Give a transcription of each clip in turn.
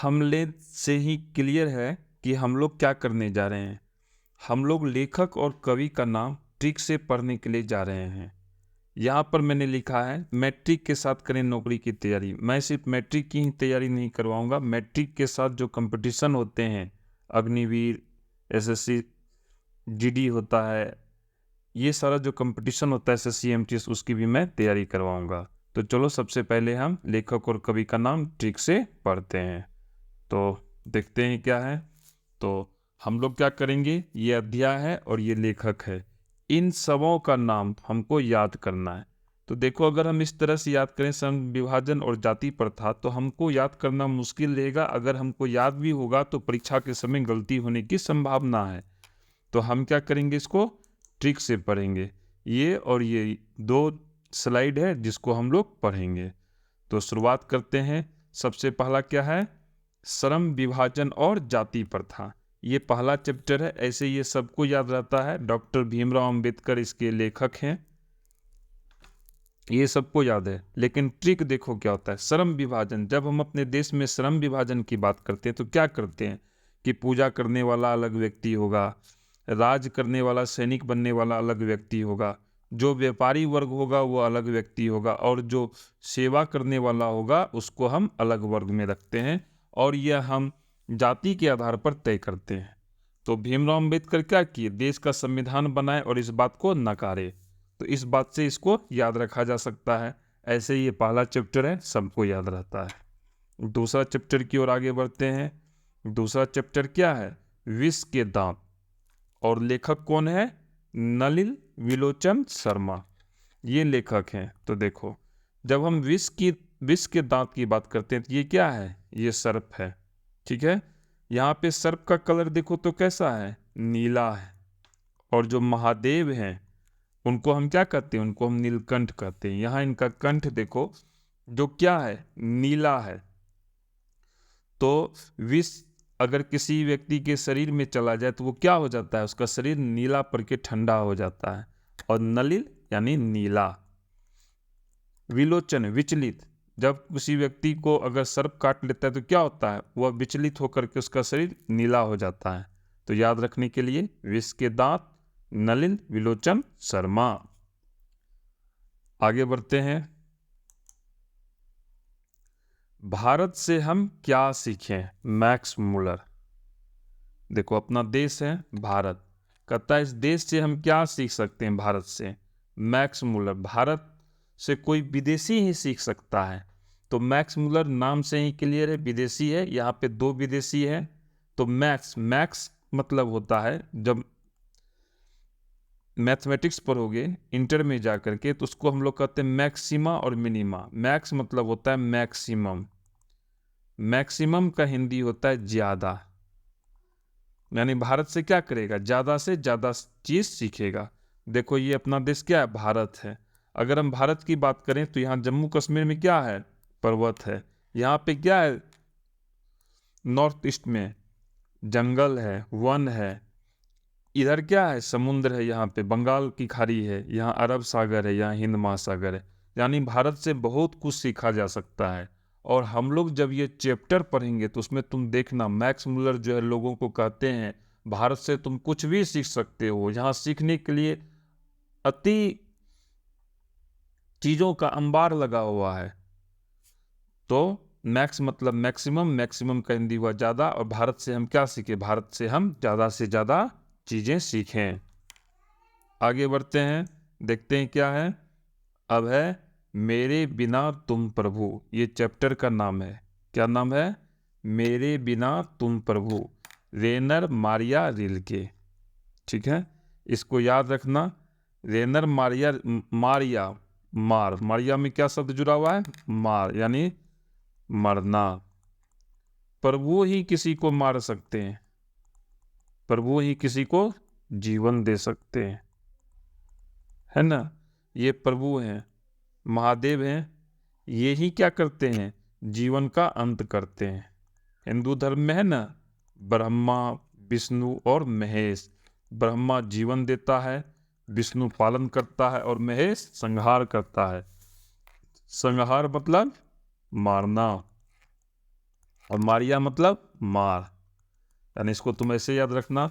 हमले से ही क्लियर है कि हम लोग क्या करने जा रहे हैं। हम लोग लेखक और कवि का नाम ट्रिक से पढ़ने के लिए जा रहे हैं। यहाँ पर मैंने लिखा है मैट्रिक के साथ करें नौकरी की तैयारी। मैं सिर्फ मैट्रिक की ही तैयारी नहीं करवाऊंगा, मैट्रिक के साथ जो कंपटीशन होते हैं, अग्निवीर, एसएससी, जीडी होता है, ये सारा जो कंपटीशन होता है एसएससी एमटीएस, उसकी भी मैं तैयारी करवाऊंगा। तो चलो सबसे पहले हम लेखक और कवि का नाम ट्रिक से पढ़ते हैं। तो देखते हैं क्या है। तो हम लोग क्या करेंगे, ये अध्याय है और ये लेखक है, इन सबों का नाम हमको याद करना है। तो देखो, अगर हम इस तरह से याद करें सम विभाजन और जाति प्रथा, तो हमको याद करना मुश्किल रहेगा। अगर हमको याद भी होगा तो परीक्षा के समय गलती होने की संभावना है। तो हम क्या करेंगे, इसको ट्रिक से पढ़ेंगे। ये और ये दो स्लाइड है जिसको हम लोग पढ़ेंगे। तो शुरुआत करते हैं। सबसे पहला क्या है, श्रम विभाजन और जाति प्रथा। ये पहला चैप्टर है, ऐसे ये सबको याद रहता है। डॉक्टर भीमराव अंबेडकर इसके लेखक हैं, ये सबको याद है। लेकिन ट्रिक देखो क्या होता है। श्रम विभाजन, जब हम अपने देश में श्रम विभाजन की बात करते हैं तो क्या करते हैं कि पूजा करने वाला अलग व्यक्ति होगा, राज करने वाला, सैनिक बनने वाला अलग व्यक्ति होगा, जो व्यापारी वर्ग होगा वो अलग व्यक्ति होगा, और जो सेवा करने वाला होगा उसको हम अलग वर्ग में रखते हैं, और यह हम जाति के आधार पर तय करते हैं। तो भीमराव अंबेडकर क्या किए, देश का संविधान बनाए और इस बात को नकारे। तो इस बात से इसको याद रखा जा सकता है। ऐसे ये पहला चैप्टर है, सबको याद रहता है। दूसरा चैप्टर की ओर आगे बढ़ते हैं। दूसरा चैप्टर क्या है, विष के दांत, और लेखक कौन है, नलिन विलोचन शर्मा, ये लेखक हैं। तो देखो, जब हम विष के दांत की बात करते हैं तो ये क्या है, ये सर्प है। ठीक है, यहाँ पे सर्प का कलर देखो तो कैसा है, नीला है। और जो महादेव हैं उनको हम क्या कहते हैं, उनको हम नीलकंठ कहते हैं। यहाँ इनका कंठ देखो जो क्या है, नीला है। तो विष अगर किसी व्यक्ति के शरीर में चला जाए तो वो क्या हो जाता है, उसका शरीर नीला पड़ के ठंडा हो जाता है। और नलिन यानी नीला, विलोचन विचलित, जब किसी व्यक्ति को अगर सर्प काट लेता है तो क्या होता है, वह विचलित होकर के उसका शरीर नीला हो जाता है। तो याद रखने के लिए विष के दांत, नलिन विलोचन शर्मा। आगे बढ़ते हैं। भारत से हम क्या सीखें, मैक्स मुलर। देखो, अपना देश है भारत, कहता है इस देश से हम क्या सीख सकते हैं, भारत से। मैक्स मुलर, भारत से कोई विदेशी ही सीख सकता है। तो मैक्स मुलर नाम से ही क्लियर है, विदेशी है। यहाँ पे दो विदेशी है। तो मैक्स मतलब होता है, जब मैथमेटिक्स पढ़ोगे इंटर में जा करके तो उसको हम लोग कहते हैं मैक्सिमा और मिनिमा। मैक्स मतलब होता है मैक्सिमम, मैक्सिमम का हिंदी होता है ज़्यादा। यानी भारत से क्या करेगा, ज़्यादा से ज़्यादा चीज़ सीखेगा। देखो, ये अपना देश क्या है, भारत है। अगर हम भारत की बात करें तो यहाँ जम्मू कश्मीर में क्या है, पर्वत है। यहाँ पे क्या है, नॉर्थ ईस्ट में जंगल है, वन है। इधर क्या है, समुद्र है, यहाँ पे बंगाल की खाड़ी है, यहाँ अरब सागर है, यहाँ हिंद महासागर है। यानी भारत से बहुत कुछ सीखा जा सकता है। और हम लोग जब ये चैप्टर पढ़ेंगे तो उसमें तुम देखना, मैक्स मुलर जो है लोगों को कहते हैं भारत से तुम कुछ भी सीख सकते हो। यहाँ सीखने के लिए अति चीज़ों का अंबार लगा हुआ है। तो मैक्स मतलब मैक्सिमम, मैक्सिमम का हिंदी हुआ ज़्यादा। और भारत से हम क्या सीखें, भारत से हम ज़्यादा से ज़्यादा चीज़ें सीखें। आगे बढ़ते हैं, देखते हैं क्या है। अब है मेरे बिना तुम प्रभु, ये चैप्टर का नाम है। क्या नाम है, मेरे बिना तुम प्रभु, रेनर मारिया रिल्के। ठीक है, इसको याद रखना। रेनर मारिया, मारिया मारिया में क्या शब्द जुड़ा हुआ है, मार, यानी मरना। प्रभु ही किसी को मार सकते हैं, प्रभु ही किसी को जीवन दे सकते हैं, है ना। ये प्रभु हैं, महादेव हैं, ये ही क्या करते हैं, जीवन का अंत करते हैं। हिंदू धर्म में है ना, ब्रह्मा, विष्णु और महेश। ब्रह्मा जीवन देता है, विष्णु पालन करता है, और महेश संहार करता है। संहार मतलब मारना। और मारिया मतलब मार, यानी इसको तुम ऐसे याद रखना,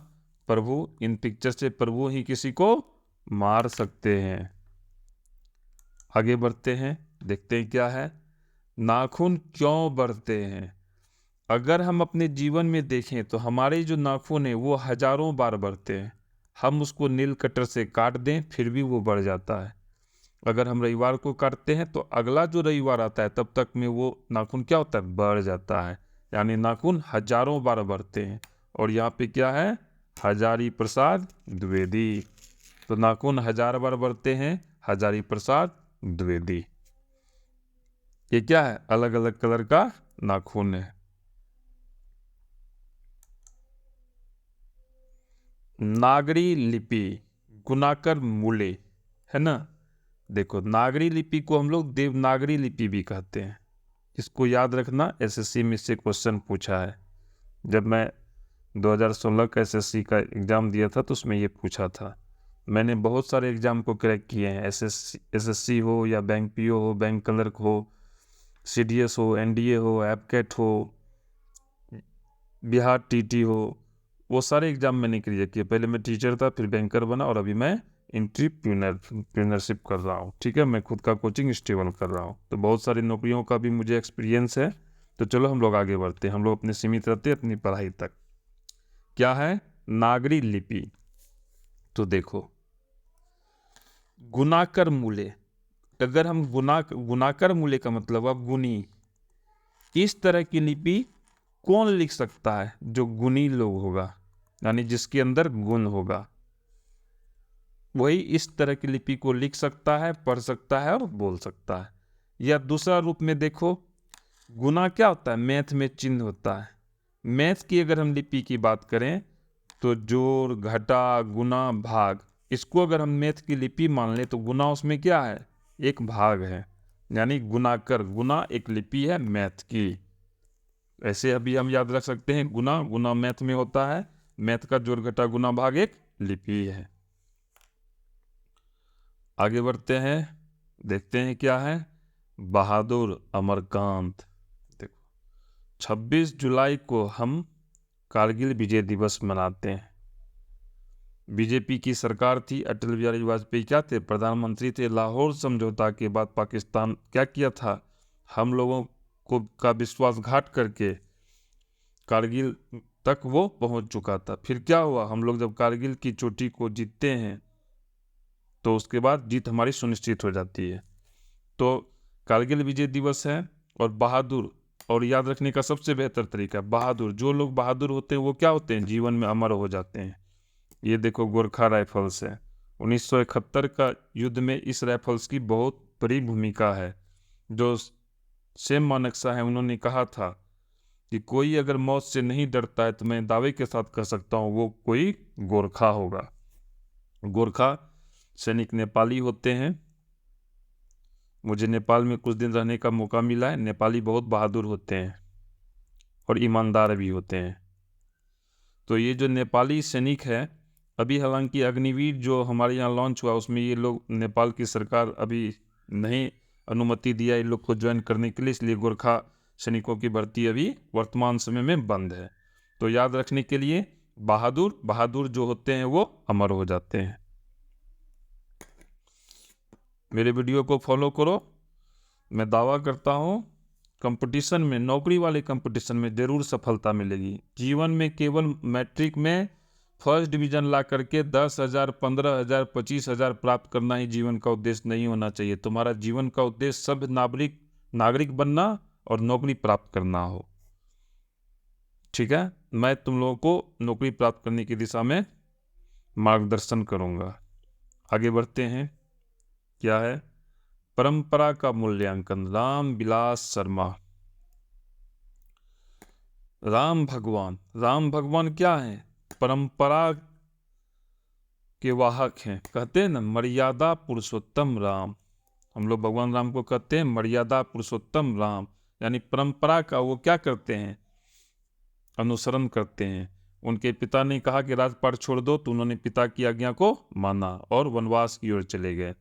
प्रभु, इन पिक्चर से प्रभु ही किसी को मार सकते हैं। आगे बढ़ते हैं, देखते हैं क्या है। नाखून क्यों बढ़ते हैं? अगर हम अपने जीवन में देखें तो हमारे जो नाखून है वो हजारों बार बढ़ते हैं। हम उसको नील कटर से काट दें फिर भी वो बढ़ जाता है। अगर हम रविवार को काटते हैं तो अगला जो रविवार आता है तब तक में वो नाखून क्या होता है, बढ़ जाता है। यानी नाखून हजारों बार बढ़ते हैं। और यहाँ पे क्या है, हजारी प्रसाद द्विवेदी। तो नाखून 1000 बार बढ़ते हैं, हजारी प्रसाद द्विवेदी। ये क्या है, अलग अलग कलर का नाखून है। नागरी लिपि, गुणाकर मूले, है ना। देखो, नागरी लिपि को हम लोग देवनागरी लिपि भी कहते हैं। इसको याद रखना, एसएससी में इससे क्वेश्चन पूछा है। जब मैं 2016 का एसएससी का एग्ज़ाम दिया था तो उसमें ये पूछा था। मैंने बहुत सारे एग्ज़ाम को क्रैक किए हैं, एसएससी हो या बैंक पीओ हो, बैंक क्लर्क हो, सीडीएस हो, एनडीए हो, एपकेट हो, बिहार टीटी हो, वो सारे एग्ज़ाम मैंने क्लियर किए। पहले मैं टीचर था, फिर बैंकर बना, और अभी मैं एंटरप्रेन्योरशिप कर रहा हूँ। ठीक है, मैं खुद का कोचिंग स्टेबल कर रहा हूँ, तो बहुत सारी नौकरियों का भी मुझे एक्सपीरियंस है। तो चलो हम लोग आगे बढ़ते हैं, हम लोग अपने सीमित रहते हैं अपनी पढ़ाई तक। क्या है नागरी लिपि? तो देखो, गुणाकर मूले, अगर हम गुणाकर मूले का मतलब अब गुणी, इस तरह की लिपि कौन लिख सकता है? जो गुणी लोग होगा, यानी जिसके अंदर गुण होगा, वही इस तरह की लिपि को लिख सकता है, पढ़ सकता है और बोल सकता है। या दूसरा रूप में देखो, गुना क्या होता है, मैथ में चिन्ह होता है। मैथ की अगर हम लिपि की बात करें तो जोड़, घटा, गुना, भाग, इसको अगर हम मैथ की लिपि मान लें तो गुना उसमें क्या है, एक भाग है। यानी गुनाकर, गुना एक लिपि है मैथ की। ऐसे अभी हम याद रख सकते हैं, गुना, गुना मैथ में होता है, मैथ का जोड़, घटा, गुना, भाग एक लिपि है। आगे बढ़ते हैं, देखते हैं क्या है। बहादुर अमरकांत। देखो, 26 जुलाई को हम कारगिल विजय दिवस मनाते हैं। बीजेपी की सरकार थी, अटल बिहारी वाजपेयी क्या थे, प्रधानमंत्री थे। लाहौर समझौता के बाद पाकिस्तान क्या किया था, हम लोगों को का विश्वासघात करके कारगिल तक वो पहुंच चुका था। फिर क्या हुआ, हम लोग जब कारगिल की चोटी को जीतते हैं तो उसके बाद जीत हमारी सुनिश्चित हो जाती है। तो कारगिल विजय दिवस है। और बहादुर, और याद रखने का सबसे बेहतर तरीका, बहादुर, जो लोग बहादुर होते हैं वो क्या होते हैं, जीवन में अमर हो जाते हैं। ये देखो, गोरखा राइफल्स है। 1971 का युद्ध में इस राइफल्स की बहुत बड़ी भूमिका है। जो सेम मानेकशॉ है, उन्होंने कहा था कि कोई अगर मौत से नहीं डरता है तो मैं दावे के साथ कह सकता हूँ वो कोई गोरखा होगा। गोरखा सैनिक नेपाली होते हैं। मुझे नेपाल में कुछ दिन रहने का मौका मिला है। नेपाली बहुत बहादुर होते हैं और ईमानदार भी होते हैं। तो ये जो नेपाली सैनिक है, अभी हालांकि अग्निवीर जो हमारे यहाँ लॉन्च हुआ उसमें ये लोग, नेपाल की सरकार अभी नहीं अनुमति दिया इन लोग को ज्वाइन करने के लिए, इसलिए गोरखा सैनिकों की भर्ती अभी वर्तमान समय में बंद है। तो याद रखने के लिए, बहादुर, बहादुर जो होते हैं वो अमर हो जाते हैं। मेरे वीडियो को फॉलो करो। मैं दावा करता हूँ कंपटीशन में, नौकरी वाले कंपटीशन में ज़रूर सफलता मिलेगी। जीवन में केवल मैट्रिक में फर्स्ट डिवीज़न ला करके 10,000, 15,000, 25,000 प्राप्त करना ही जीवन का उद्देश्य नहीं होना चाहिए। तुम्हारा जीवन का उद्देश्य सब नागरिक बनना और नौकरी प्राप्त करना हो। ठीक है, मैं तुम लोगों को नौकरी प्राप्त करने की दिशा में मार्गदर्शन करूँगा। आगे बढ़ते हैं, क्या है, परंपरा का मूल्यांकन, राम विलास शर्मा। राम भगवान क्या है, परंपरा के वाहक हैं। कहते हैं ना, मर्यादा पुरुषोत्तम राम। हम लोग भगवान राम को कहते हैं मर्यादा पुरुषोत्तम राम, यानी परंपरा का वो क्या करते हैं, अनुसरण करते हैं। उनके पिता ने कहा कि राजपाट छोड़ दो, तो उन्होंने पिता की आज्ञा को माना और वनवास की ओर चले गए।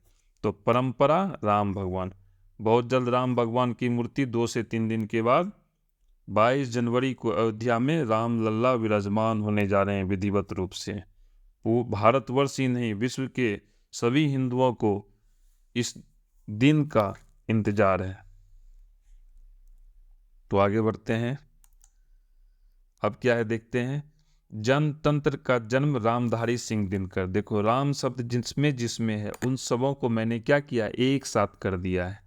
तो परंपरा राम भगवान। बहुत जल्द राम भगवान की मूर्ति 2 से 3 दिन के बाद 22 जनवरी को अयोध्या में राम लल्ला विराजमान होने जा रहे हैं विधिवत रूप से। वो भारतवर्ष ही नहीं, विश्व के सभी हिंदुओं को इस दिन का इंतजार है। तो आगे बढ़ते हैं, अब क्या है देखते हैं। जनतंत्र का जन्म रामधारी सिंह दिनकर। देखो राम शब्द जिसमें जिसमें है उन सबों को मैंने क्या किया, एक साथ कर दिया है।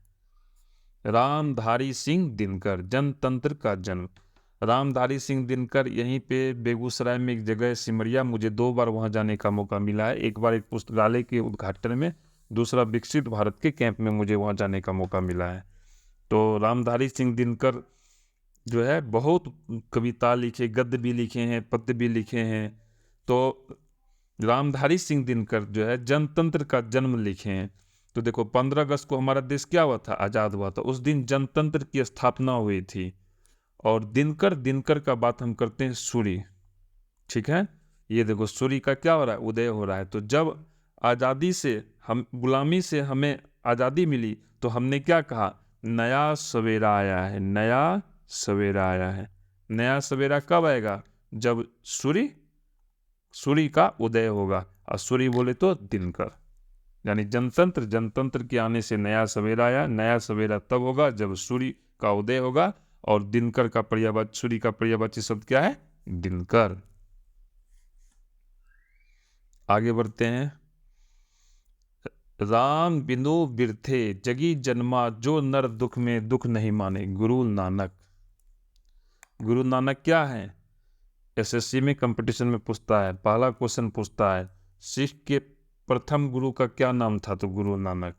रामधारी सिंह दिनकर, जनतंत्र का जन्म। रामधारी सिंह दिनकर यहीं पे बेगूसराय में एक जगह सिमरिया, मुझे 2 बार वहाँ जाने का मौका मिला है। एक बार एक पुस्तकालय के उद्घाटन में, दूसरा विकसित भारत के कैंप में मुझे वहाँ जाने का मौका मिला है। तो रामधारी सिंह दिनकर जो है बहुत कविता लिखे, गद्य भी लिखे हैं, पद्य भी लिखे हैं। तो रामधारी सिंह दिनकर जो है जनतंत्र का जन्म लिखे हैं। तो देखो 15 अगस्त को हमारा देश क्या हुआ था, आज़ाद हुआ था। उस दिन जनतंत्र की स्थापना हुई थी। और दिनकर का बात हम करते हैं सूर्य, ठीक है। ये देखो सूर्य का क्या हो रहा है, उदय हो रहा है। तो जब आज़ादी से हम, गुलामी से हमें आज़ादी मिली, तो हमने क्या कहा, नया सवेरा आया है, नया सवेरा आया है। नया सवेरा कब आएगा, जब सूर्य का उदय होगा। और सूर्य बोले तो दिनकर, यानी जनतंत्र के आने से नया सवेरा आया। नया सवेरा तब होगा जब सूर्य का उदय होगा। और दिनकर का पर्यायवाची, सूर्य का पर्यायवाची शब्द क्या है, दिनकर। आगे बढ़ते हैं। राम बिनु बिरथे जगी जन्मा, जो नर दुख में दुख नहीं माने, गुरु नानक। गुरु नानक क्या है, एसएससी में कंपटीशन में पूछता है, पहला क्वेश्चन पूछता है सिख के प्रथम गुरु का क्या नाम था, तो गुरु नानक।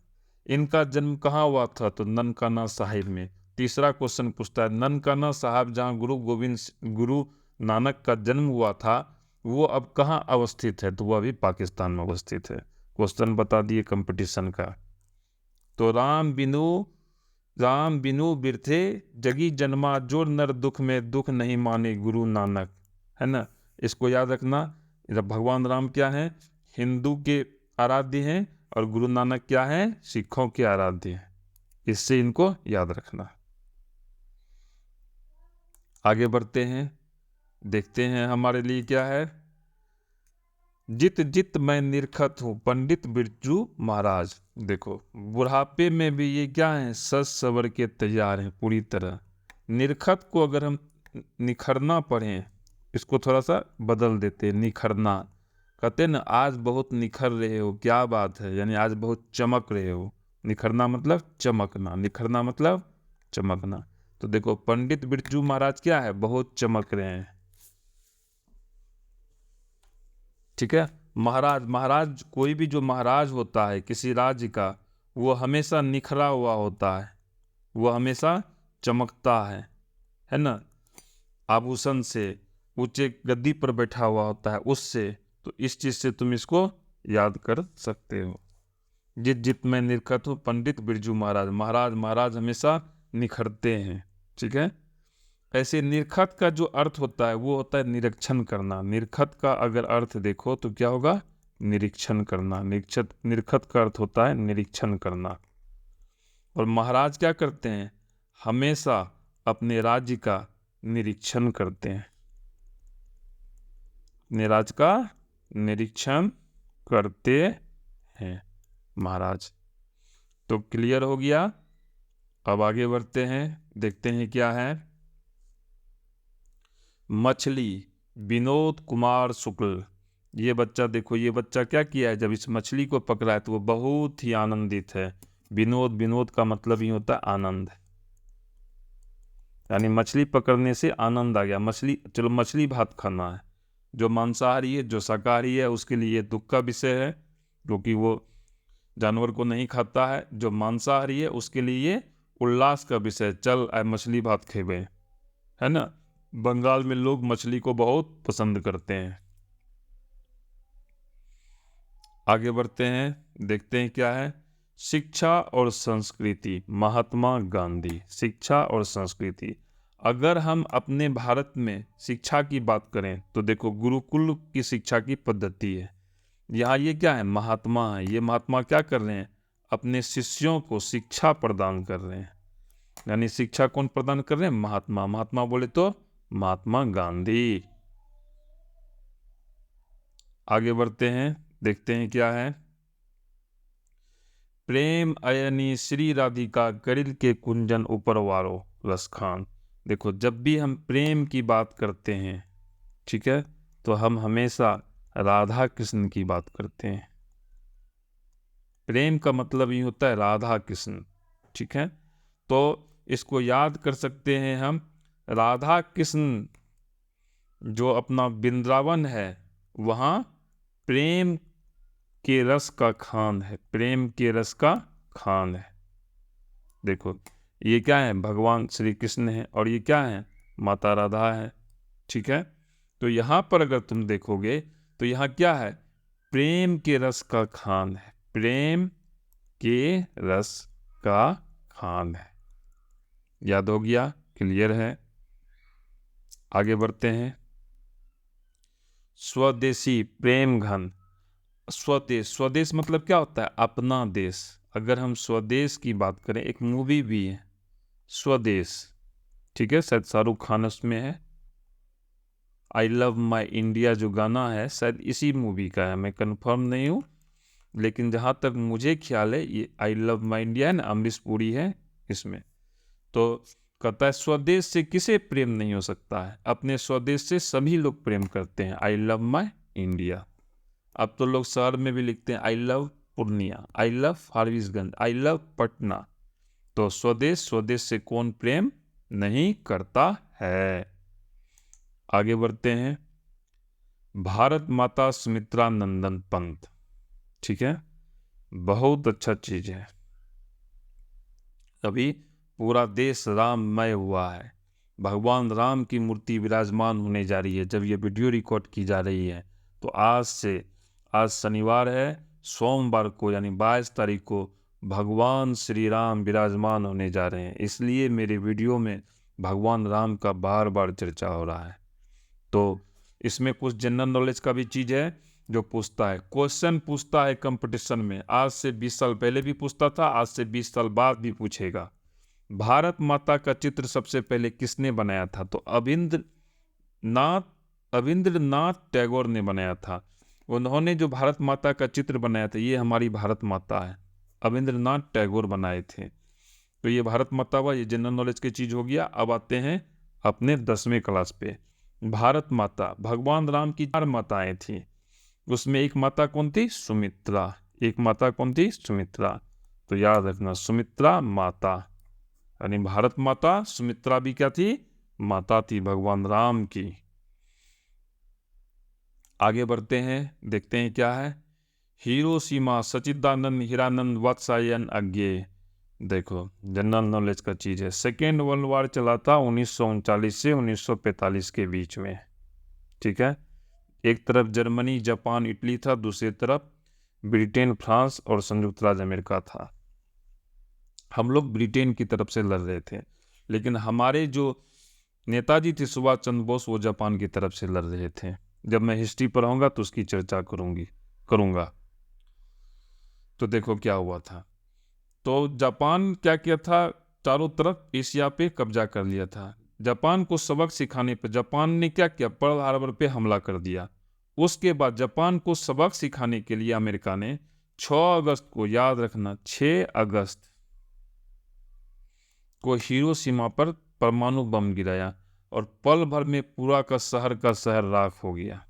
इनका जन्म कहाँ हुआ था, तो ननकाना साहिब में। तीसरा क्वेश्चन पूछता है ननकाना साहिब जहाँ गुरु नानक का जन्म हुआ था, वो अब कहाँ अवस्थित है, तो वो अभी पाकिस्तान में अवस्थित है। क्वेश्चन बता दिए कंपटीशन का। तो राम बिनु बिरथे जगी जन्मा, जो नर दुख में दुख नहीं माने, गुरु नानक, है ना। इसको याद रखना। भगवान राम क्या है, हिंदू के आराध्य हैं, और गुरु नानक क्या है, सिखों के आराध्य हैं। इससे इनको याद रखना। आगे बढ़ते हैं, देखते हैं हमारे लिए क्या है। जित जित मैं निरखत हूँ, पंडित बिरजू महाराज। देखो बुढ़ापे में भी ये क्या है, सज सवर के तैयार हैं पूरी तरह। निरखत को अगर हम निखरना पढ़ें, इसको थोड़ा सा बदल देते, निखरना। कहते हैं ना, आज बहुत निखर रहे हो, क्या बात है, यानी आज बहुत चमक रहे हो। निखरना मतलब चमकना, निखरना मतलब चमकना। तो देखो पंडित बिरजू महाराज क्या है, बहुत चमक रहे हैं, ठीक है। महाराज कोई भी जो महाराज होता है किसी राज्य का, वो हमेशा निखरा हुआ होता है, वो हमेशा चमकता है ना। आभूषण से, ऊंचे गद्दी पर बैठा हुआ होता है उससे। तो इस चीज से तुम इसको याद कर सकते हो। जित जित मैं निरखत हूँ, पंडित बिरजू महाराज। महाराज हमेशा निखरते हैं, ठीक है। ऐसे निरखत का जो अर्थ होता है वो होता है निरीक्षण करना। निरखत का अगर अर्थ देखो तो क्या होगा, निरीक्षण करना। निरखत का अर्थ होता है निरीक्षण करना। और महाराज क्या करते हैं, हमेशा अपने राज्य का निरीक्षण करते हैं, अपने राज्य का निरीक्षण करते हैं महाराज। तो क्लियर हो गया। अब आगे बढ़ते हैं, देखते हैं क्या है। मछली, विनोद कुमार शुक्ल। ये बच्चा देखो, ये बच्चा क्या किया है, जब इस मछली को पकड़ा है तो वो बहुत ही आनंदित है। विनोद का मतलब ही होता है आनंद, यानी मछली पकड़ने से आनंद आ गया। मछली भात खाना है। जो मांसाहारी है, जो शाकाहारी है, उसके लिए दुख का विषय है, क्योंकि वो जानवर को नहीं खाता है। जो मांसाहारी है उसके लिए उल्लास का विषय, चल आए मछली भात खेबे, है ना। बंगाल में लोग मछली को बहुत पसंद करते हैं। आगे बढ़ते हैं, देखते हैं क्या है। शिक्षा और संस्कृति, महात्मा गांधी। शिक्षा और संस्कृति, अगर हम अपने भारत में शिक्षा की बात करें तो देखो गुरुकुल की शिक्षा की पद्धति है। यहाँ ये क्या है, महात्मा है। ये महात्मा क्या कर रहे हैं, अपने शिष्यों को शिक्षा प्रदान कर रहे हैं। यानी शिक्षा कौन प्रदान कर रहे हैं? महात्मा। महात्मा बोले तो महात्मा गांधी। आगे बढ़ते हैं, देखते हैं क्या है। प्रेम अयनी श्री राधिका करिल के कुंजन उपरवारो रसखान। देखो, जब भी हम प्रेम की बात करते हैं, ठीक है, तो हम हमेशा राधा कृष्ण की बात करते हैं। प्रेम का मतलब ही होता है राधा कृष्ण, ठीक है। तो इसको याद कर सकते हैं हम। राधा कृष्ण जो अपना वृंदावन है, वहाँ प्रेम के रस का खान है, प्रेम के रस का खान है। देखो, ये क्या है? भगवान श्री कृष्ण है, और ये क्या है? माता राधा है, ठीक है। तो यहाँ पर अगर तुम देखोगे तो यहाँ क्या है? प्रेम के रस का खान है, प्रेम के रस का खान है। याद हो गया? क्लियर है? आगे बढ़ते हैं। स्वदेशी प्रेम घन। स्वदेश, स्वदेश मतलब क्या होता है? अपना देश। अगर हम स्वदेश की बात करें, एक मूवी भी है स्वदेश, ठीक है, शायद शाहरुख खान उसमें है। आई लव माई इंडिया जो गाना है, शायद इसी मूवी का है, मैं कंफर्म नहीं हूँ, लेकिन जहाँ तक मुझे ख्याल है ये आई लव माई इंडिया है ना, अमरीश पुरी है इसमें। तो कहता है स्वदेश से किसे प्रेम नहीं हो सकता है? अपने स्वदेश से सभी लोग प्रेम करते हैं। I love my India. अब तो लोग शहर में भी लिखते हैं I love Purnia, I love Forbesganj, I love Patna. तो स्वदेश, स्वदेश से कौन प्रेम नहीं करता है? आगे बढ़ते हैं। भारत माता सुमित्रा नंदन पंत, ठीक है, बहुत अच्छा चीज है। अभी पूरा देश राममय हुआ है, भगवान राम की मूर्ति विराजमान होने जा रही है। जब ये वीडियो रिकॉर्ड की जा रही है तो आज शनिवार है, सोमवार को यानी 22 तारीख को भगवान श्री राम विराजमान होने जा रहे हैं। इसलिए मेरे वीडियो में भगवान राम का बार बार चर्चा हो रहा है। तो इसमें कुछ जनरल नॉलेज का भी चीज़ है जो पूछता है, क्वेश्चन पूछता है कंपटीशन में। आज से 20 साल पहले भी पूछता था, आज से 20 साल बाद भी पूछेगा। भारत माता का चित्र सबसे पहले किसने बनाया था? तो अविंद्रनाथ टैगोर ने बनाया था। उन्होंने जो भारत माता का चित्र बनाया था, ये हमारी भारत माता है, अविंद्रनाथ टैगोर बनाए थे। तो ये भारत माता हुआ, ये जनरल नॉलेज की चीज हो गया। अब आते हैं अपने 10वें क्लास पे। भारत माता, भगवान राम की 4 माताएं थी, उसमें एक माता कौन थी? सुमित्रा। एक माता कौन थी? सुमित्रा। तो याद रखना, सुमित्रा माता, यानी भारत माता, सुमित्रा भी क्या थी? माता थी भगवान राम की। आगे बढ़ते हैं, देखते हैं क्या है। हिरोशिमा सच्चिदानंद हीरानंद वात्स्यायन अज्ञेय। देखो, जनरल नॉलेज का चीज है। सेकेंड वर्ल्ड वॉर चला था 1939 से 1945 के बीच में, ठीक है। एक तरफ जर्मनी, जापान, इटली था, दूसरी तरफ ब्रिटेन, फ्रांस और संयुक्त राज्य अमेरिका था। हम लोग ब्रिटेन की तरफ से लड़ रहे थे, लेकिन हमारे जो नेताजी थे सुभाष चंद्र बोस, वो जापान की तरफ से लड़ रहे थे। जब मैं हिस्ट्री पढ़ाऊंगा तो उसकी चर्चा करूंगा। तो देखो क्या हुआ था। तो जापान क्या किया था? चारों तरफ एशिया पे कब्जा कर लिया था। जापान को सबक सिखाने पर जापान ने क्या किया? पर्ल हार्बर पे हमला कर दिया। उसके बाद जापान को सबक सिखाने के लिए अमेरिका ने 6 अगस्त को, याद रखना 6 अगस्त को हिरोशिमा पर परमाणु बम गिराया, और पल भर में पूरा का शहर राख हो गया।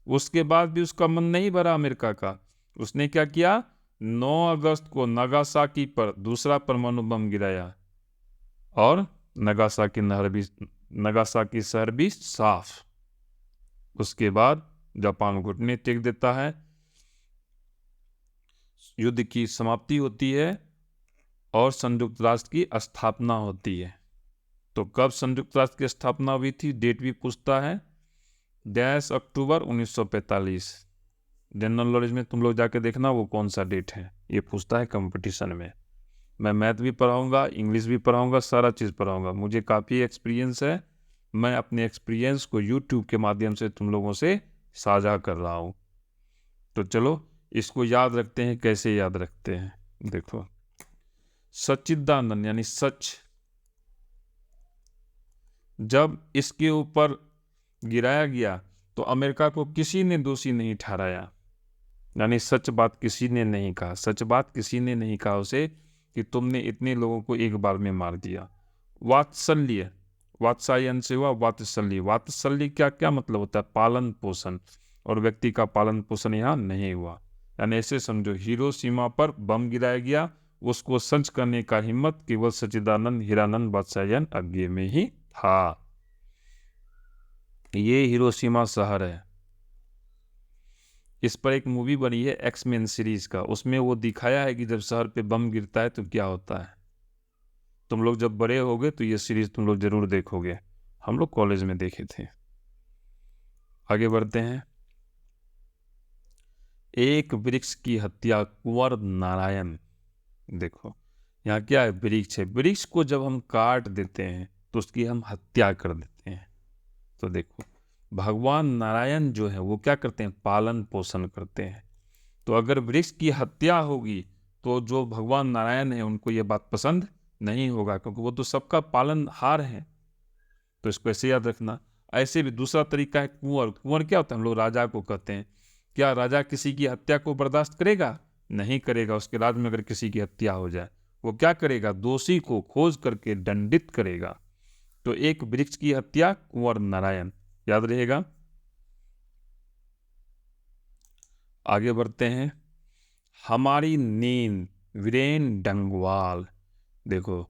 उसके बाद भी उसका मन नहीं भरा अमेरिका का। उसने क्या किया? 9 अगस्त को नागासाकी पर दूसरा परमाणु बम गिराया, और नागासाकी शहर भी साफ। उसके बाद जापान घुटने टेक देता है, युद्ध की समाप्ति होती है और संयुक्त राष्ट्र की स्थापना होती है। तो कब संयुक्त राष्ट्र की स्थापना हुई थी? डेट भी पूछता है, 10 अक्टूबर 1945। जनरल नॉलेज में तुम लोग जाके देखना वो कौन सा डेट है, ये पूछता है कंपटीशन में। मैं मैथ भी पढ़ाऊंगा, इंग्लिश भी पढ़ाऊंगा, सारा चीज़ पढ़ाऊंगा। मुझे काफ़ी एक्सपीरियंस है, मैं अपने एक्सपीरियंस को यूट्यूब के माध्यम से तुम लोगों से साझा कर रहा हूँ। तो चलो इसको याद रखते हैं। कैसे याद रखते हैं? देखो, सच्चिदानंद यानी सच, जब इसके ऊपर गिराया गया तो अमेरिका को किसी ने दोषी नहीं ठहराया, यानी सच बात किसी ने नहीं कहा, सच बात किसी ने नहीं कहा उसे कि तुमने इतने लोगों को एक बार में मार दिया। वात्सल्य, वात्सायन से हुआ वात्सल्य। वात्सल्य क्या क्या मतलब होता है? पालन पोषण, और व्यक्ति का पालन पोषण यहाँ नहीं हुआ। यानी ऐसे समझो, हिरोशिमा पर बम गिराया गया, उसको सच करने का हिम्मत केवल सच्चिदानंद हीरानंद वात्सायन अज्ञे में ही था। ये हिरोशिमा शहर है। इस पर एक मूवी बनी है एक्समैन सीरीज का, उसमें वो दिखाया है कि जब शहर पे बम गिरता है तो क्या होता है। तुम लोग जब बड़े होगे तो ये सीरीज तुम लोग जरूर देखोगे, हम लोग कॉलेज में देखे थे। आगे बढ़ते हैं। एक वृक्ष की हत्या कुंवर नारायण। देखो यहाँ क्या है, वृक्ष है, वृक्ष को जब हम काट देते हैं तो उसकी हम हत्या कर देते हैं। तो देखो भगवान नारायण जो है वो क्या करते हैं? पालन पोषण करते हैं। तो अगर वृक्ष की हत्या होगी तो जो भगवान नारायण है उनको ये बात पसंद नहीं होगा, क्योंकि वो तो सबका पालनहार है। तो इसको ऐसे याद रखना। ऐसे भी दूसरा तरीका है कुंवर। कुंवर क्या होता है? हम लोग राजा को कहते हैं। क्या राजा किसी की हत्या को बर्दाश्त करेगा? नहीं करेगा। उसके राज्य में अगर किसी की हत्या हो जाए वो क्या करेगा? दोषी को खोज करके दंडित करेगा। तो एक वृक्ष की हत्या कुंवर नारायण, याद रहेगा। आगे बढ़ते हैं। हमारी नींद वीरेन डंगवाल। देखो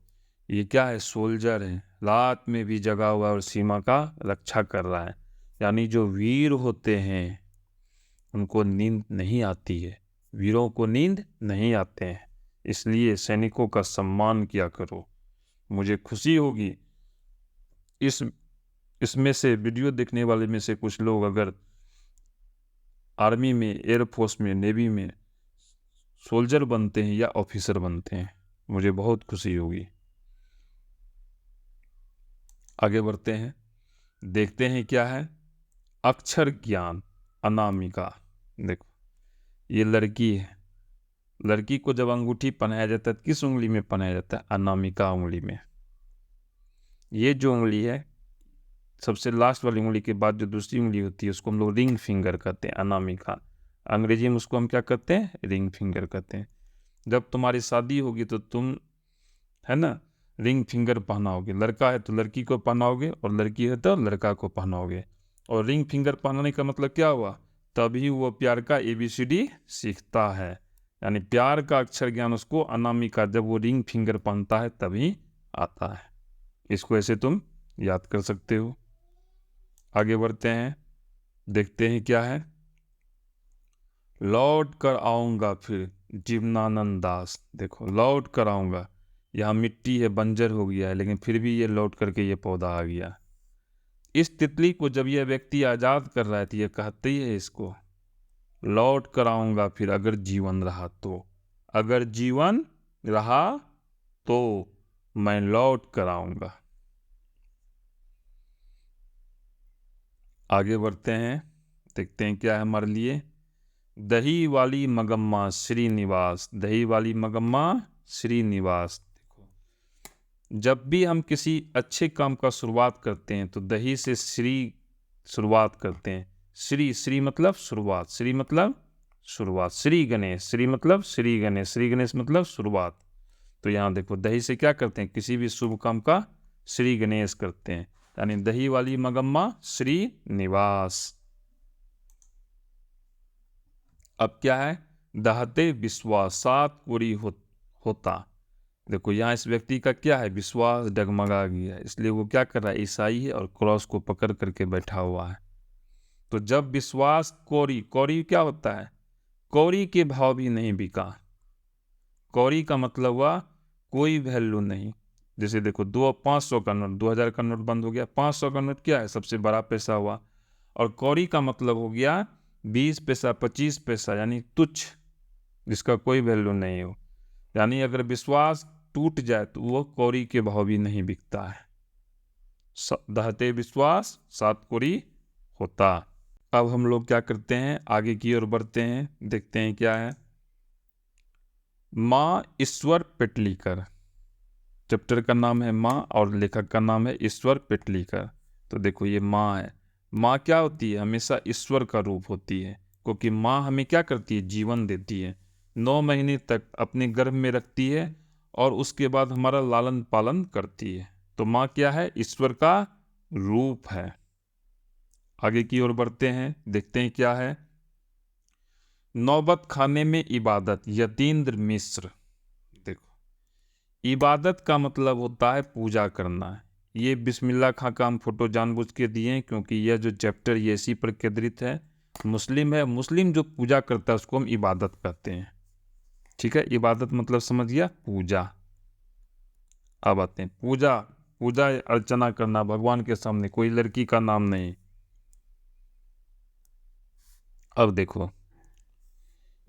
ये क्या है? सोल्जर है, रात में भी जगा हुआ और सीमा का रक्षा कर रहा है। यानी जो वीर होते हैं उनको नींद नहीं आती है, वीरों को नींद नहीं आते हैं, इसलिए सैनिकों का सम्मान किया करो। मुझे खुशी होगी इसमें से वीडियो देखने वाले में से कुछ लोग अगर आर्मी में, एयरफोर्स में, नेवी में सोल्जर बनते हैं या ऑफिसर बनते हैं, मुझे बहुत खुशी होगी। आगे बढ़ते हैं, देखते हैं क्या है। अक्षर ज्ञान अनामिका। देखो ये लड़की है, लड़की को जब अंगूठी पहनाया जाता है किस उंगली में पहनाया जाता है? अनामिका उंगली में। ये जो उंगली है सबसे लास्ट वाली उंगली के बाद जो दूसरी उंगली होती है उसको हम लोग रिंग फिंगर कहते हैं, अनामिका। अंग्रेजी में उसको हम क्या कहते हैं? रिंग फिंगर कहते हैं। जब तुम्हारी शादी होगी तो तुम है ना रिंग फिंगर पहनाओगे। लड़का है तो लड़की को पहनाओगे और लड़की है तो लड़का को पहनाओगे। और रिंग फिंगर पहनाने का मतलब क्या हुआ? तभी वो प्यार का ABCD सीखता है। यानी प्यार का अक्षर ज्ञान उसको अनामिका जब वो रिंग फिंगर पहनता है तभी आता है। इसको ऐसे तुम याद कर सकते हो। आगे बढ़ते हैं, देखते हैं क्या है। लौट कर आऊँगा फिर जीवनानंद दास। देखो लौट कर आऊँगा, यहाँ मिट्टी है, बंजर हो गया है, लेकिन फिर भी ये लौट करके ये पौधा आ गया। इस तितली को जब यह व्यक्ति आज़ाद कर रहा है तो ये कहते ही है इसको, लौट कर आऊँगा फिर अगर जीवन रहा तो, अगर जीवन रहा तो मैं लौट कर आऊँगा। आगे बढ़ते हैं, देखते हैं क्या है हमारे लिए। दही वाली मगम्मा श्रीनिवास। दही वाली मगम्मा श्रीनिवास। देखो जब भी हम किसी अच्छे काम का शुरुआत करते हैं तो दही से श्री शुरुआत करते हैं। श्री, श्री मतलब शुरुआत, श्री मतलब शुरुआत। श्री गणेश, श्री मतलब श्री गणेश, श्री गणेश मतलब शुरुआत। तो यहाँ देखो दही से क्या करते हैं? किसी भी शुभ काम का श्री गणेश करते हैं। यानी दही वाली मगम्मा श्रीनिवास। अब क्या है? दहते विश्वास सात कोरी होता। देखो यहाँ इस व्यक्ति का क्या है? विश्वास डगमगा गया, इसलिए वो क्या कर रहा है? ईसाई है और क्रॉस को पकड़ करके बैठा हुआ है। तो जब विश्वास कौड़ी, कौड़ी क्या होता है? कौड़ी के भाव भी नहीं बिका। कौड़ी का मतलब हुआ कोई वैल्यू नहीं। जैसे देखो 500 का नोट, 2000 का नोट बंद हो गया, 500 का नोट क्या है? सबसे बड़ा पैसा हुआ। और कौड़ी का मतलब हो गया 20 पैसा, 25 पैसा, यानी तुच्छ, जिसका कोई वैल्यू नहीं हो। यानी अगर विश्वास टूट जाए तो वो कौड़ी के भाव भी नहीं बिकता है। दहते विश्वास सात कोरी होता। अब हम लोग क्या करते हैं? आगे की ओर बढ़ते हैं, देखते हैं क्या है। माँ ईश्वर पेटलीकर, चैप्टर का नाम है माँ और लेखक का नाम है ईश्वर पेटलीकर। तो देखो ये माँ है। माँ क्या होती है? हमेशा ईश्वर का रूप होती है, क्योंकि माँ हमें क्या करती है? जीवन देती है, 9 महीने तक अपने गर्भ में रखती है और उसके बाद हमारा लालन पालन करती है। तो माँ क्या है? ईश्वर का रूप है। आगे की ओर बढ़ते हैं, देखते हैं क्या है। नौबत खाने में इबादत, यतीन्द्र मिश्र। देखो, इबादत का मतलब होता है पूजा करना है। ये बिस्मिल्लाह खां का हम फोटो जानबूझ के दिए हैं, क्योंकि यह जो चैप्टर ये इसी पर केंद्रित है। मुस्लिम है, मुस्लिम जो पूजा करता है उसको हम इबादत कहते हैं। ठीक है, इबादत मतलब समझ गया, पूजा। अब आते हैं पूजा। पूजा अर्चना करना भगवान के सामने, कोई लड़की का नाम नहीं। अब देखो,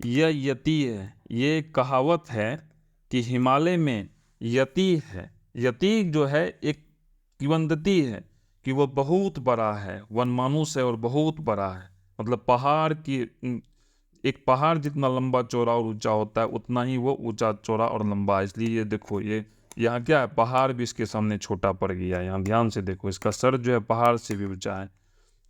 यह यति है। ये कहावत है कि हिमालय में यति है। यति जो है एक किंवदंती है कि वो बहुत बड़ा है, वनमानुष है और बहुत बड़ा है। मतलब पहाड़ की एक पहाड़ जितना लंबा चौड़ा और ऊंचा होता है उतना ही वो ऊंचा चौड़ा और लंबा है। इसलिए ये देखो, ये यहाँ क्या है? पहाड़ भी इसके सामने छोटा पड़ गया है। यहाँ ध्यान से देखो, इसका सर जो है पहाड़ से भी ऊंचा है।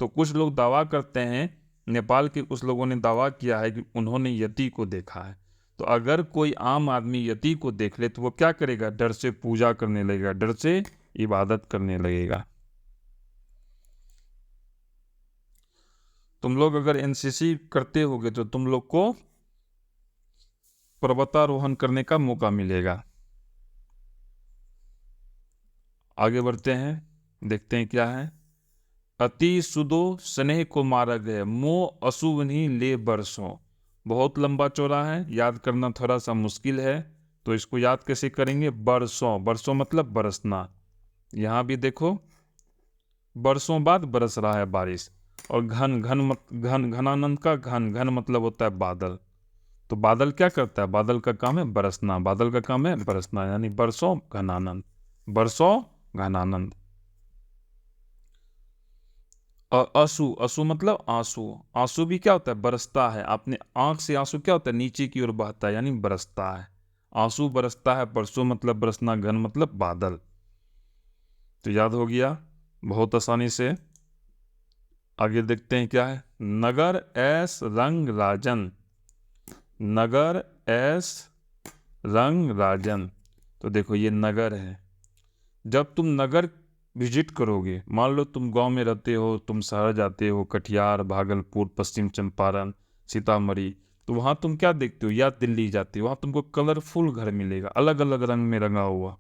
तो कुछ लोग दावा करते हैं, नेपाल के कुछ लोगों ने दावा किया है कि उन्होंने यति को देखा है। तो अगर कोई आम आदमी यति को देख ले तो वो क्या करेगा? डर से पूजा करने लगेगा, डर से इबादत करने लगेगा। तुम लोग अगर एनसीसी करते होगे तो तुम लोग को पर्वतारोहण करने का मौका मिलेगा। आगे बढ़ते हैं, देखते हैं क्या है। अति सुदो स्नेह को मारा गया, मोह अशुभ नहीं ले बरसों। बहुत लंबा चौड़ा है, याद करना थोड़ा सा मुश्किल है। तो इसको याद कैसे करेंगे? बरसों, बरसों मतलब बरसना। यहाँ भी देखो, बरसों बाद बरस रहा है बारिश। और घन घन घन घनानंद का घन घन मतलब होता है बादल। तो बादल क्या करता है? बादल का काम है बरसना, बादल का काम है बरसना, यानी बरसों घनानंद, बरसों घनानंद। और आंसू, आंसू मतलब आंसू। आंसू भी क्या होता है? बरसता है। अपने आंख से आंसू क्या होता है? नीचे की ओर बहता है, यानी बरसता है। आंसू बरसता है, बरसों मतलब बरसना, घन मतलब बादल। तो याद हो गया बहुत आसानी से। आगे देखते हैं क्या है। नगर एस रंग राजन, नगर एस रंग राजन। तो देखो ये नगर है। जब तुम नगर विजिट करोगे, मान लो तुम गांव में रहते हो, तुम शहर जाते हो, कटिहार, भागलपुर, पश्चिम चंपारण, सीतामढ़ी, तो वहाँ तुम क्या देखते हो? या दिल्ली जाते हो, वहाँ तुमको कलरफुल घर मिलेगा, अलग अलग रंग में रंगा हुआ।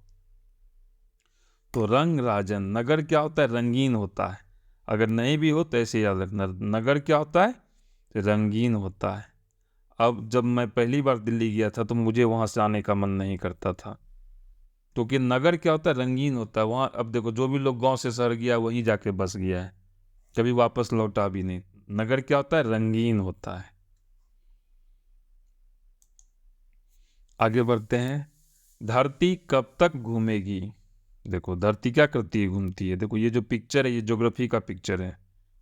तो रंग राजन, नगर क्या होता है? रंगीन होता है। अगर नहीं भी हो तो ऐसे याद रखना, नगर क्या होता है? रंगीन होता है। अब जब मैं पहली बार दिल्ली गया था तो मुझे वहाँ से आने का मन नहीं करता था, क्योंकि नगर क्या होता है? रंगीन होता है। वहाँ अब देखो, जो भी लोग गांव से शहर गया वहीं जाके बस गया है, कभी वापस लौटा भी नहीं। नगर क्या होता है? रंगीन होता है। आगे बढ़ते हैं। धरती कब तक घूमेगी। देखो धरती क्या करती है? घूमती है। देखो ये जो पिक्चर है ये ज्योग्राफी का पिक्चर है,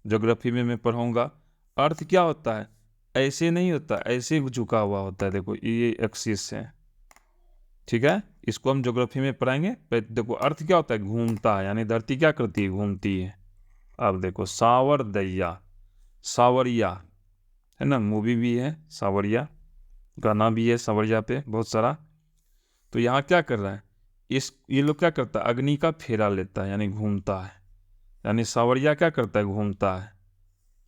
ज्योग्राफी में मैं पढ़ाऊंगा। अर्थ क्या होता है? ऐसे नहीं होता, ऐसे झुका हुआ होता है। देखो ये एक्सिस है, ठीक है, इसको हम ज्योग्राफी में पढ़ाएंगे। देखो अर्थ क्या होता है? घूमता है, यानी धरती क्या करती है? घूमती है। अब देखो सावर दैया, सावरिया है ना, मूवी भी है सावरिया, गाना भी है सावरिया पे बहुत सारा। तो यहाँ क्या कर रहा है? इस ये लोग क्या करता है? अग्नि का फेरा लेता है, यानी घूमता है। यानी सावरिया क्या करता है? घूमता है।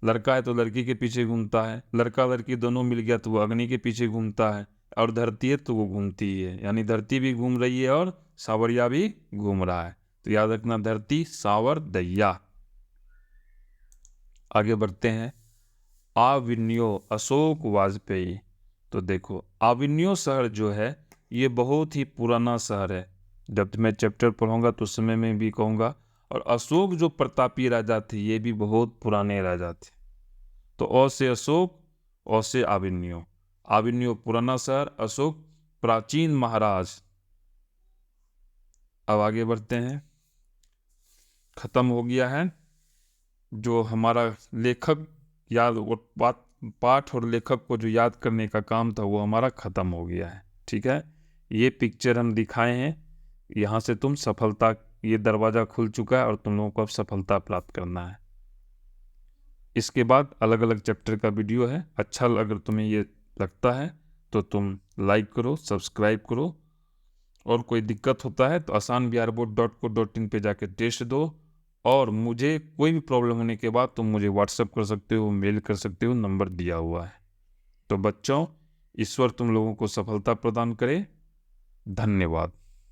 लड़का है तो लड़की के पीछे घूमता है, लड़का लड़की दोनों मिल गया तो वो अग्नि के पीछे घूमता है। और धरती है तो वो घूमती ही है, यानी धरती भी घूम रही है और सावरिया भी घूम रहा है। तो याद रखना, धरती सावर दैया। आगे बढ़ते हैं। आविन्यो अशोक वाजपेयी। तो देखो आविन्यो शहर जो है ये बहुत ही पुराना शहर है। जब मैं चैप्टर पढ़ूंगा तो उस समय में भी कहूँगा। और अशोक जो प्रतापी राजा थे ये भी बहुत पुराने राजा थे। तो अ से अशोक, अ से आविन्यो। आविन्यो पुराना शहर, अशोक प्राचीन महाराज। अब आगे बढ़ते हैं। खत्म हो गया है जो हमारा लेखक याद, वो पाठ और लेखक को जो याद करने का काम था वो हमारा खत्म हो गया है। ठीक। ठीक है, ये पिक्चर हम दिखाए हैं, यहाँ से तुम सफलता, ये दरवाज़ा खुल चुका है और तुम लोगों को अब सफलता प्राप्त करना है। इसके बाद अलग अलग चैप्टर का वीडियो है। अच्छा अगर तुम्हें ये लगता है तो तुम लाइक करो, सब्सक्राइब करो, और कोई दिक्कत होता है तो asanbiharboard.co.in पे जाके टेस्ट दो, और मुझे कोई भी प्रॉब्लम होने के बाद तुम मुझे व्हाट्सएप कर सकते हो, मेल कर सकते हो, नंबर दिया हुआ है। तो बच्चों, ईश्वर तुम लोगों को सफलता प्रदान करे। धन्यवाद।